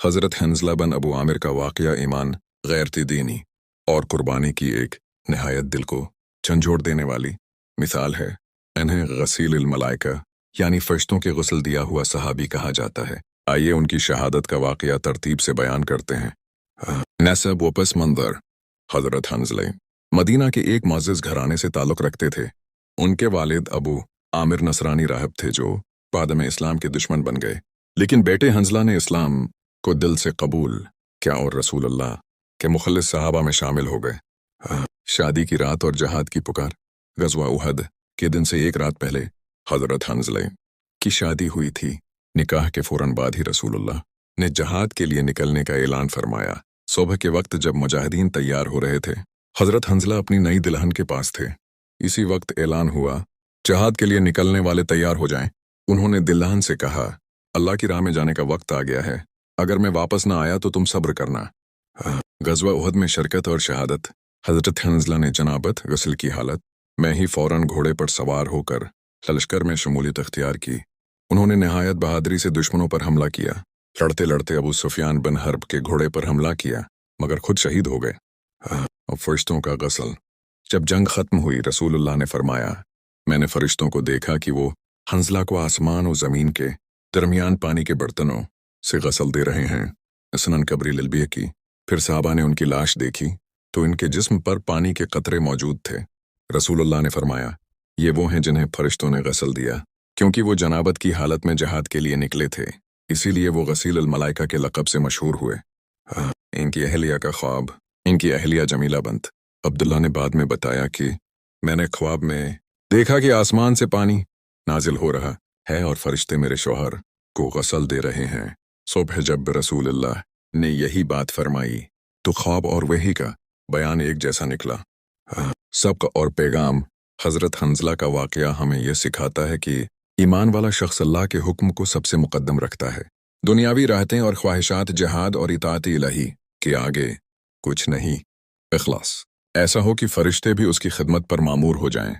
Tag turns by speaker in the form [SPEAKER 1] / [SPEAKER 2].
[SPEAKER 1] हज़रत हंज़ला बन अबू आमिर का वाक़या ईमान, गैरती दीनी और कुर्बानी की एक नहायत दिल को झंझोड़ देने वाली मिसाल है। इन्हें गसील मलाइका यानी फरिश्तों के गुस्ल दिया हुआ सहाबी कहा जाता है। आइए उनकी शहादत का वाक़या तरतीब से बयान करते हैं। नसब व पस मंज़र। हज़रत हंज़ला मदीना के एक मुअज़्ज़ज़ घराने से ताल्लुक़ रखते थे। उनके वालिद अबू आमिर नसरानी राहब थे जो बाद में इस्लाम के दुश्मन बन गए, लेकिन बेटे हंज़ला ने इस्लाम को दिल से कबूल क्या और रसूल अल्लाह के मुखल्लिस सहाबा में शामिल हो गए। शादी की रात और जहाद की पुकार। गज़वा उहद के दिन से एक रात पहले हज़रत हंज़ला की शादी हुई थी। निकाह के फ़ौरन बाद ही रसूलुल्लाह ने जहाद के लिए निकलने का ऐलान फरमाया। सुबह के वक्त जब मुजाहिदीन तैयार हो रहे थे, हज़रत हंज़ला अपनी नई दुल्हन के पास थे। इसी वक्त ऐलान हुआ, जहाद के लिए निकलने वाले तैयार हो जाएं। उन्होंने दुल्हन से कहा, अल्लाह की राह में जाने का वक्त आ गया है, अगर मैं वापस ना आया तो तुम सब्र करना। गज़वा उहद में शरकत और शहादत। हज़रत हंज़ला ने जनाबत गस्ल की हालत में ही फ़ौरन घोड़े पर सवार होकर लश्कर में शमूलियत अख्तियार की। उन्होंने नहायत बहादुरी से दुश्मनों पर हमला किया। लड़ते लड़ते अबू सुफियान बिन हर्ब के घोड़े पर हमला किया, मगर खुद शहीद हो गए। अब फरिश्तों का गस्ल। जब जंग ख़त्म हुई, रसूलुल्लाह ने फरमाया, मैंने फरिश्तों को देखा कि वो हंज़ला को आसमान और ज़मीन के दरमियान पानी के बर्तनों से गस्ल दे रहे हैं। सुनन कबरी ललबिया की। फिर साहबा ने उनकी लाश देखी तो इनके जिस्म पर पानी के कतरे मौजूद थे। रसूलुल्लाह ने फरमाया, ये वो हैं जिन्हें फरिश्तों ने गस्ल दिया, क्योंकि वो जनाबत की हालत में जहाद के लिए निकले थे, इसीलिए वो गसील मलाइका के लक़ब से मशहूर हुए। इनकी अहलिया का ख्वाब। इनकी अहलिया जमीला बंत अब्दुल्ला ने बाद में बताया कि मैंने ख्वाब में देखा कि आसमान से पानी नाजिल हो रहा है और फरिश्ते मेरे शौहर को गस्ल दे रहे हैं। सुबह जब रसूलुल्लाह ने यही बात फरमाई तो ख्वाब और वही का बयान एक जैसा निकला। सबक और पैगाम। हज़रत हंज़ला का वाक़या हमें यह सिखाता है कि ईमान वाला शख्स अल्लाह के हुक्म को सबसे मुक़द्दम रखता है। दुनियावी राहतें और ख्वाहिशात जहाद और इताअत इलाही के आगे कुछ नहीं। इखलास। ऐसा हो कि फरिश्ते भी उसकी खिदमत पर मामूर हो जाएं।